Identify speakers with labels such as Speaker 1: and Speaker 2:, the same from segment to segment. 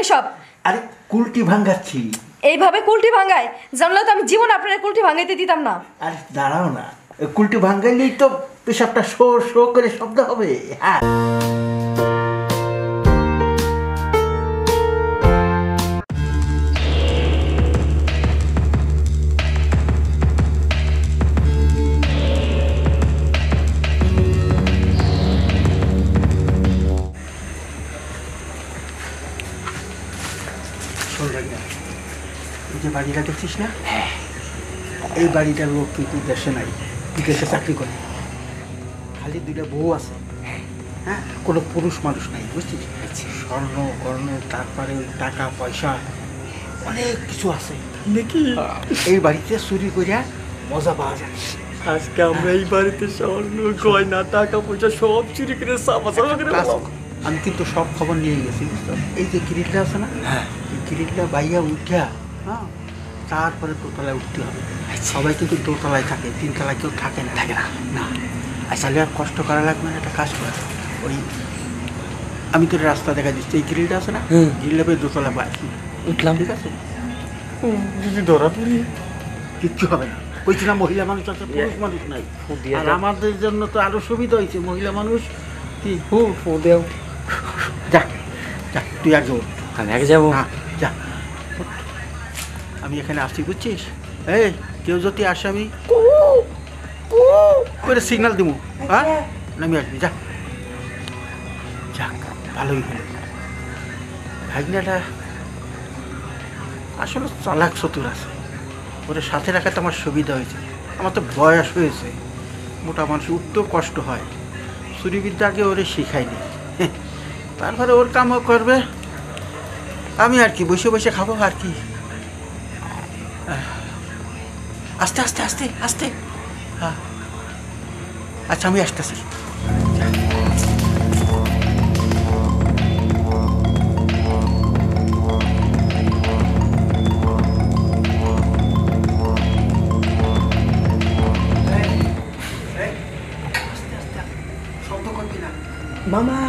Speaker 1: এসব?
Speaker 2: আরে কুলটি ভাঙাচ্ছি।
Speaker 1: এইভাবে কুলটি ভাঙায়? জানলে তো আমি জীবন আপনার কুলটি ভাঙাইতে দিতাম না।
Speaker 2: আরে দাঁড়াও না, কুলটি ভাঙাইলেই তো পেশাবটা শো শো করে শব্দ হবে। হ্যাঁ এই যে বাড়িটা দেখছিস না, এই বাড়িটার লোক কিন্তু দেশে নাই, বিদেশে চাকরি করে। খালি দুইটা বউ আছে, হ্যাঁ, কোনো পুরুষ মানুষ নাই, বুঝছিস? স্বর্ণ কর্ণ, তারপরে ওই টাকা পয়সা অনেক কিছু আছে নাকি। এই বাড়িতে চুরি করিয়া মজা পাওয়া যায়।
Speaker 3: আজকে আমরা এই বাড়িতে স্বর্ণ গয়না টাকা পয়সা সব চুরি করে সাফা করে।
Speaker 2: আমি কিন্তু সব খবর নিয়ে গেছি, বুঝতো? এই যে গ্রিলটা আছে না, এই গ্রিলটা বাইয়া উঠা, হ্যাঁ, তারপরে দোতলায় উঠতে হবে। সবাই কিন্তু দোতলায় থাকে, তিনতলায় কেউ থাকে না। না আসলে আর কষ্ট করা লাগবে না, একটা কাজ করে। ওই আমি তোর রাস্তা দেখা দিচ্ছি, এই গ্রিলটা আছে না, গ্রিলটা পেয়ে দোতলা পাই
Speaker 3: উঠলাম,
Speaker 2: ঠিক আছে?
Speaker 3: যদি ধরা পড়ি
Speaker 2: কিচ্ছু হবে না। বলছি না মহিলা মানুষ আছে, পুরুষ মানুষ নাই। আর আমাদের জন্য তো আরো সুবিধা হয়েছে, মহিলা মানুষ কি
Speaker 3: ফো দেও।
Speaker 2: যা যা, তুই আগে ওঠ।
Speaker 3: আমি আগে যাবো?
Speaker 2: হ্যাঁ যা, আমি এখানে আসছি, বুঝছিস? এই কেউ যদি আসে আমি করে সিগন্যাল দিব, হ্যাঁ, নামি আসবি। যা যাক, ভালোই হলো। ভাগনাটা আসলে চালাক চতুর আছে, ওরে সাথে রাখাতে আমার সুবিধা হয়েছে। আমার তো বয়স হয়েছে, মোটা মানুষ উঠতেও কষ্ট হয়, চুরিবিদ্যা আগে ওরে শিখায়নি। তারপরে ওর কামও করবে, আমি আর কি বসে বসে খাবো আর কি। আস্তে আস্তে আস্তে আস্তে, হ্যাঁ আচ্ছা আমি আসতেছি।
Speaker 3: মামা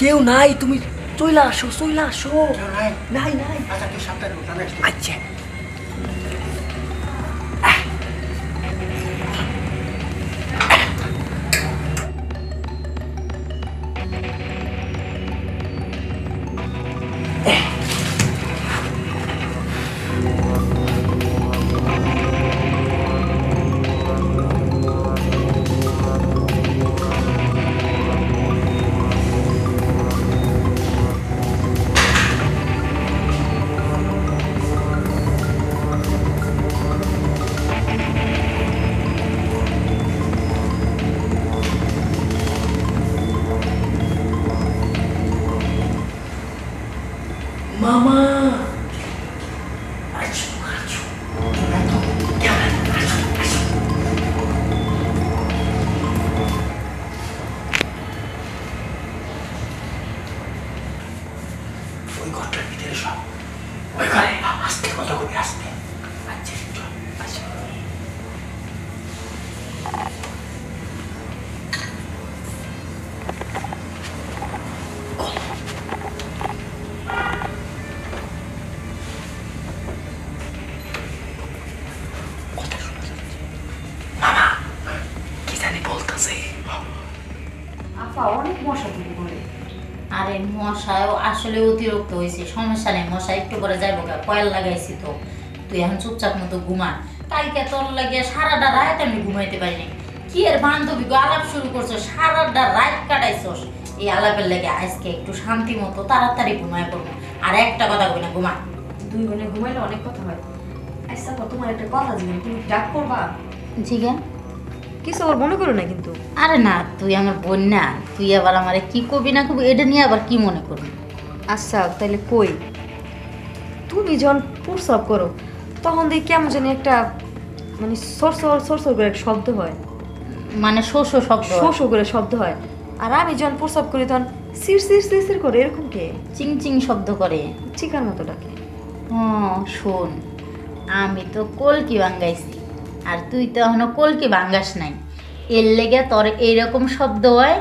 Speaker 3: কেউ নাই, তুমি চইলা আসো, চইলা আসো। নাই নাই।
Speaker 2: আচ্ছা তুই সাবধানে উঠ, আমি আসছি।
Speaker 3: আচ্ছা মামা।
Speaker 2: ওই ঘরটার ভিতরে সব, ওই ঘরে আস্তে কথা কবি, আস্তে। আচ্ছা চল, আচ্ছা।
Speaker 1: অনেক মশা ধরে পড়ে।
Speaker 4: আরে মশাও আসলে অতিরিক্ত হয়েছে, সমস্যা নেই, মশা একটু পরে যাইব, কয়েল লাগাইছি তো। তুই এখন চুপচাপ মতো ঘুমা। কালকে তোর লাগিয়ে সারাটা রাত আমি ঘুমাইতে পারিনি। কি এর বান্ধবী গো আলাপ শুরু করছো, সারাটা রাত কাটাইছস এই আলাপের লেগে। আজকে একটু শান্তি মতো তাড়াতাড়ি ঘুমায় পড়বো। আর একটা কথা কই না, ঘুমা।
Speaker 1: দুই বোনে ঘুমাইলে অনেক কথা হয়। আচ্ছা তোমার একটা কথা জিজ্ঞেস, তুমি ডাক করবা?
Speaker 4: জিগা
Speaker 1: কিছু ওর মনে করো না কিন্তু।
Speaker 4: আরে না, তুই আমার বোন না, তুই আবার আমারে কি কবি না কবি এটা নিয়ে আবার কি মনে করবি?
Speaker 1: আচ্ছা তাহলে কই, তুমি যখন প্রস্রাব করো তখন দেখি কেমন জানি একটা মানে সরসর করে একটা শব্দ হয়,
Speaker 4: মানে শোষো শব্দ,
Speaker 1: শো করে শব্দ হয়। আর আমি যখন প্রস্রাব করি তখন সির সির সির সির করে এরকম কে
Speaker 4: চিং চিং শব্দ করে,
Speaker 1: চিকার মতো ডাকে।
Speaker 4: শোন, আমি তো কলকি ভাঙ্গাইছি আর তুই তো এখনো কলকি ভাঙ্গাস নাই, এর লেগে তোর এইরকম শব্দ হয়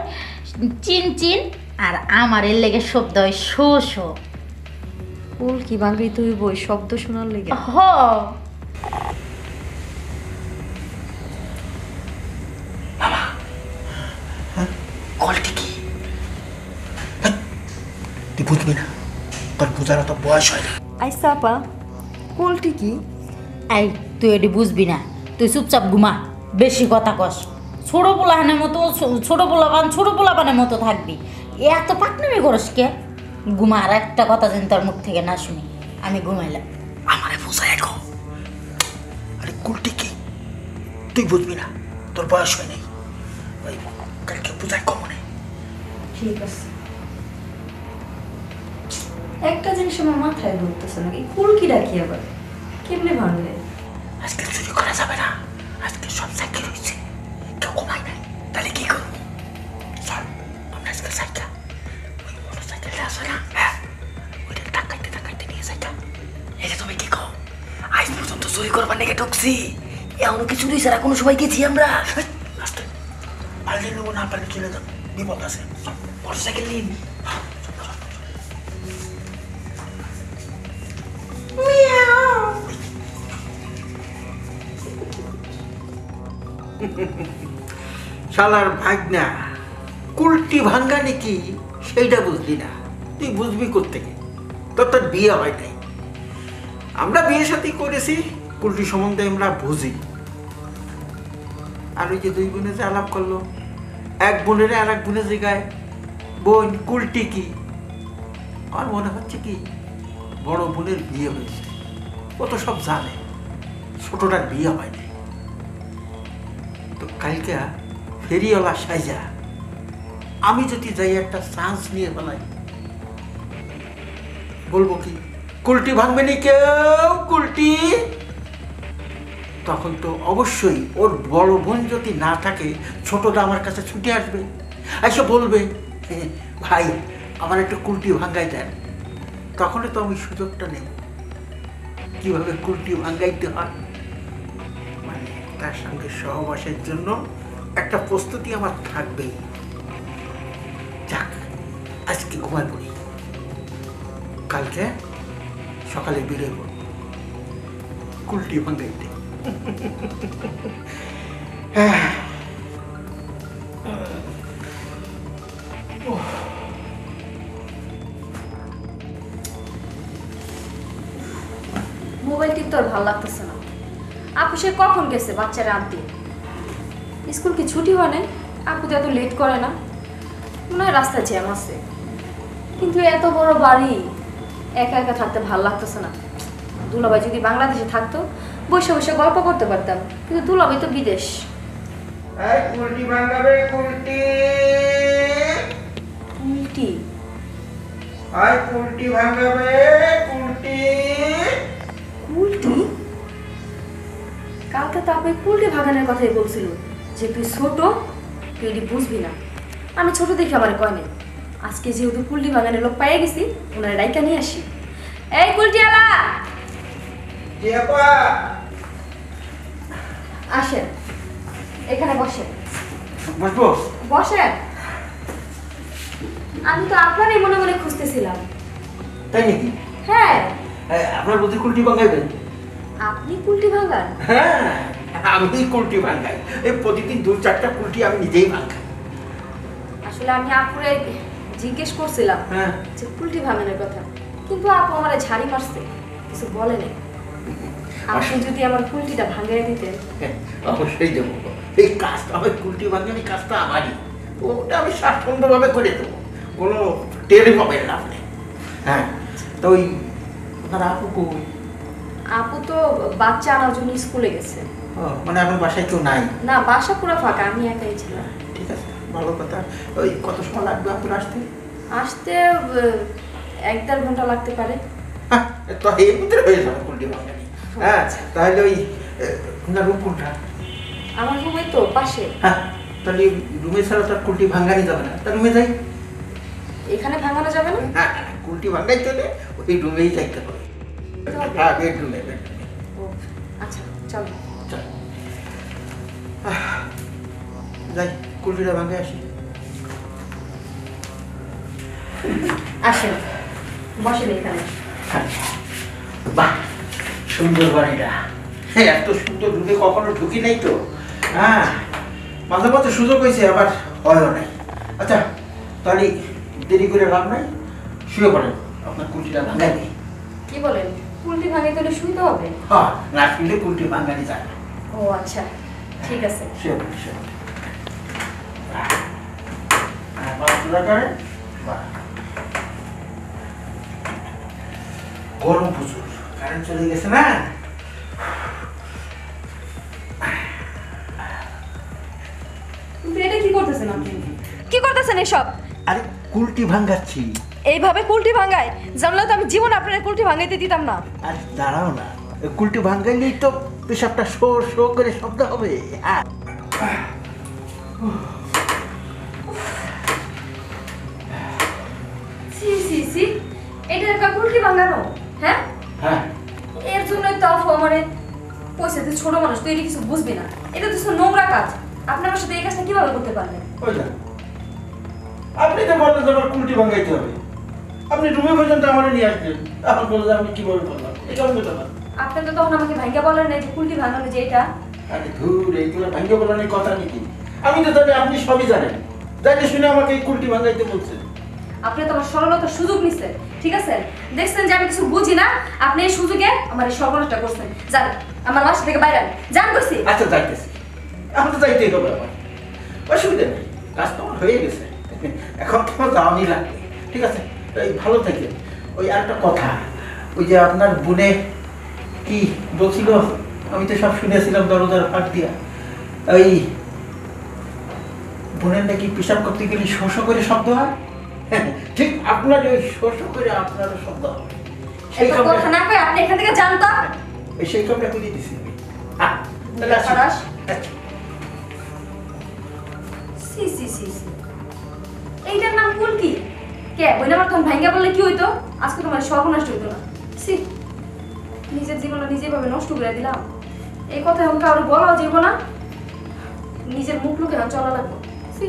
Speaker 4: চিন চিন, আর আমার এর লেগে শব্দ হয় শো শো।
Speaker 1: কুল কি ভাঙাই তুই বই শব্দ শোনার লেগে
Speaker 4: হ
Speaker 3: কলটি কি তুই বুঝবি না, তোর বোঝার তো বয়স হয় না।
Speaker 1: আইসা আপা কুলটি কি?
Speaker 4: এই তুই এটি বুঝবি না, তুই চুপচাপ ঘুমা, বেশি কথা কস। ছোট পোলাহানের মতো ছোট পোলাপানের মতো থাকবি, এত পাকনামি করস কে? ঘুমা, আর একটা কথা যেন তোর মুখ থেকে না শুনি। আমি ঘুমাইলাম।
Speaker 3: আমারে বোঝায় গো, আরে কুলটি কি তুই বুঝবি না, তোর বয়স হয় নাই। ওই কালকে বোঝায় কমনে।
Speaker 1: ঠিক আছে, একটা জিনিস আমার মাথায় ধরতেছে না, এই কুল কি রাখি আবার কেমনে ভাঙলে?
Speaker 3: আজকে চুরি করা যাবে না, আজকে সব সাইকেল রয়েছে, কেউ ঘুমায় নাই। তাহলে কি করবো? চল আমরা আজকে সাইকেল, ওই মোটর সাইকেলটা আছে না, হ্যাঁ ওইটা টাকাইতে নিয়ে সাইকেল। এটা তুমি কি কো? আজ পর্যন্ত চুরি করবার নাকি ঢুকছি, এমন কি চুরি ছাড়া কোনো সময় গেছি আমরা? আস্তে পাল্টে নেবো, না পাল্টে চলে যাবো, বিপদ আছে। মোটর সাইকেল নিন।
Speaker 2: শালার ভাগনা কুলটি ভাঙ্গা নাকি সেইটা বুঝলি না, তুই বুঝবি কোত্থেকে? তোর বিয়ে হয় নাই। আমরা বিয়ে সাথে করেছি, কুলটি সম্বন্ধে আমরা বুঝি। আর ওই যে দুই বোনে যে আলাপ করলো, এক বোনের আর এক বোনের জায়গায় বোন কুলটি কি, আমার মনে হচ্ছে কি বড় বোনের বিয়ে হয়েছে, ও তো সব জানে, ছোটটার বিয়ে হয় নাই। তো কালকে ফেরিওয়ালা সাইজা আমি যদি যাই একটা চান্স নিয়ে ফেলাই, বলবো কি কুলটি ভাঙবে নি কেউ, কুলটি। তখন তো অবশ্যই ওর বড় বোন যদি না থাকে, ছোটটা আমার কাছে ছুটে আসবে, এসে বলবে ভাই আমার একটা কুলটি ভাঙ্গাই দেন। তখনই তো আমি সুযোগটা নেব কিভাবে কুলটি ভাঙ্গাইতে হয়। মানে তার সঙ্গে সহবাসের জন্য একটা প্রস্তুতি আমার থাকবেই। যাক আজকে ঘুমাই পড়ি, কালকে সকালে বেরোব কুলটি ভাঙ্গাইতে।
Speaker 1: মোবাইল টিপতে আর ভালো লাগতেছে না। আপু সে কখন গেছে বাচ্চারা আনতে? স্কুল কি ছুটি হয় নাই? আপু তো এত লেট করে না, মনে হয় রাস্তায় জ্যাম আছে। কিন্তু এত বড় বাড়ি একা একা থাকতে ভালো লাগতেছে না। দুলাভাই যদি বাংলাদেশে থাকতো বসে বসে গল্প করতে পারতাম, কিন্তু দুলাভাই তো বিদেশ।
Speaker 2: কুলটি ভাঙ্গাবে, কুলটি
Speaker 1: উল্টি
Speaker 2: কুলটি ভাঙ্গাবে, কুলটি।
Speaker 1: উল্টি? কালকে তো আপনি কুলটি ভাগানোর কথাই বলছিল যে তুই ছোট, তুই এটি বুঝবি না। আমি ছোট দেখে আমার কয়নি, আজকে যেহেতু কুলটি বাগানের লোক পাইয়ে গেছি, ওনার রাইকা নিয়ে আসি। এই কুলটি আলা আসেন, এখানে বসেন।
Speaker 2: বসবো?
Speaker 1: বসেন। আমি তো আপনারই মনে মনে খুঁজতেছিলাম।
Speaker 2: তাই নাকি?
Speaker 1: হ্যাঁ।
Speaker 2: আপনার বুদ্ধি কুলটি ভাঙ্গাইবেন?
Speaker 1: আপনি কুলটি ভাঙান?
Speaker 2: হ্যাঁ আমি কুলটি ভাঙ্গাই, এই প্রতিদিন 2-4টা কুলটি আমি নিজেই ভাঙ্গাই।
Speaker 1: আসলে আমি আপুরে জিজ্ঞেস করছিলাম
Speaker 2: হ্যাঁ
Speaker 1: যে কুলটি ভাঙানোর কথা, কিন্তু আপু আমার ঝাড়ি মারছে, কিছু বলে নাই। আপনি যদি আমার কুলটিটা ভাঙিয়ে দিতেন।
Speaker 2: অবশ্যই দেবো, এই কাজটা আমার কুলটি ভাঙ্গানি কাজটা আমারই, ওটা আমি স্বাচ্ছন্দ্যভাবে করে দেবো, কোনো টেরই পাবেন না আপনি। হ্যাঁ তো ওই আপনার আপু কই?
Speaker 1: আপু তো বাচ্চা আনার জন্য স্কুলে গেছে।
Speaker 2: মানে এখন বাসায় কেউ নাই?
Speaker 1: না, বাসা পুরো ফাঁকা, আমি একাই ছিলাম।
Speaker 2: ঠিক আছে, ভালো কথা। ওই কত সময় লাগবে আপনার আসতে?
Speaker 1: আসতে 1-1.5 ঘন্টা লাগতে পারে।
Speaker 2: হ্যাঁ তো এর ভিতরে হয়ে যাবে কুলটি ভাঙ্গানি। হ্যাঁ তাহলে ওই আপনার রুম কোনটা?
Speaker 1: আমার রুমে তো পাশে।
Speaker 2: হ্যাঁ তাহলে রুমে ছাড়া তার কুলটি ভাঙ্গানি যাবে না, তার রুমে যাই।
Speaker 1: এখানে ভাঙানো যাবে না?
Speaker 2: হ্যাঁ কুলটি ভাঙ্গাই চলে ওই রুমেই যাইতে হবে। হ্যাঁ বেডরুমে।
Speaker 1: ও আচ্ছা, চলো।
Speaker 2: চল যাই কুলটিটা ভাঙ্গে আসি।
Speaker 1: আসেন, বসেন এখানে।
Speaker 3: বাহ, সুন্দর বাড়িটা। এত সুন্দর রুমে কখনো ঢুকি নাই তো। হ্যাঁ, মাঝে মাঝে সুযোগ হয়েছে, আবার হয়ও নাই। আচ্ছা, তাহলে দেরি করে লাভ নাই, শুয়ে পড়েন, আপনার কুলটিটা ভাঙাই নেই।
Speaker 1: কি বলেন, কুলটি ভাঙে তাহলে শুইতে হবে?
Speaker 3: হ্যাঁ, না শুনলে কুলটি ভাঙানি যায় না।
Speaker 1: ও আচ্ছা, ঠিক আছে।
Speaker 3: শুয়ে পড়েন, শুয়ে পড়েন। বাথরুমটা করেন। বাহ, গরম প্রচুর, কারেন্ট চলে গেছে না।
Speaker 1: কিন্তু এটা কি করতেছেন আপনি? কি করতেছেন এসব?
Speaker 3: আরে কুলটি ভাঙাচ্ছি।
Speaker 1: এইভাবে কুলটি ভাঙায়? জানলে তো আমি জীবন আপনার কুলটি ভাঙাইতে দিতাম না।
Speaker 3: আরে দাঁড়াও না, কুলটি ভাঙাইলেই তো পেশাবটা শো শো করে শব্দ হবে। হ্যাঁ,
Speaker 1: সি সি সি, এটা একটা কুলটি ভাঙানো? হ্যাঁ,
Speaker 3: হ্যাঁ,
Speaker 1: এর জন্যই তো আপু আমারে পয়সা দিয়ে, ছোট মানুষ তুই এটা কিছু বুঝবি না, এটা তো শুধু নোংরা কাজ। আপনি আমার সাথে এই কাজটা কিভাবে করতে পারলেন?
Speaker 3: ওই যান, আপনি তো বললেন যে আমার কুলটি ভাঙাইতে হবে, আপনি রুমে পর্যন্ত আমার নিয়ে আসলেন, এখন বললেন আমি কিভাবে করলাম, এটা আমি তো না।
Speaker 1: আপনি তো তখন আমাকে ভাঙ্গা বলেন না যে কুলটি ভাঙানো যে এটা।
Speaker 3: আরে ধুর, এইগুলো ভাঙ্গে বলানোর কথা নাকি? আমি তো জানি আপনি সবই জানেন, জানি শুনে আমাকে এই কুলটি ভাঙাইতে বলছেন।
Speaker 1: আপনি তো আমার সরলতার সুযোগ নিছেন, ঠিক আছে? দেখছেন যে আমি কিছু বুঝি না, আপনি এই সুযোগে আমার এই সর্বনাশটা করছেন। যান আমার বাসা থেকে বাইরে যান কইছি।
Speaker 3: আচ্ছা, যাইতেছি, এখন তো যাইতেই হবে আমার, অসুবিধা নেই, কাজ তো আমার হয়ে গেছে, এখন তোমার যাওয়ানি লাগবে, ঠিক আছে? এই ভালো থেকে ওই আরেকটা কথা, ওই যে আপনার বোনে কি বলছিল, আমি তো সব শুনেছিলাম দরজার ফাঁক দিয়া, ওই বোনের নাকি পেশাব করতে গেলে শোষ করে শব্দ হয়। ঠিক আপনার ওই শোষ করে আপনারও শব্দ হবে, সেই
Speaker 1: এত
Speaker 3: কামটা,
Speaker 1: কথা না কই আপনি এখান থেকে যান তো।
Speaker 3: সেই কামটা করে দিছি আমি। হ্যাঁ, তাহলে আসি।
Speaker 1: খালাস।
Speaker 3: আচ্ছা।
Speaker 1: সি সি সি সি, এইটার নাম কুলটি? কে ওই নাম্বার তখন ভাঙ্গা বললে কি হইতো? আজকে তোমার সর্বনাশ হইতো না। সি, নিজের জীবনটা নিজেই ভাবে নষ্ট করে দিলাম। এই কথা এখন কারো বলাও যাইব না, নিজের মুখ লুকে চলা লাগবে। সি।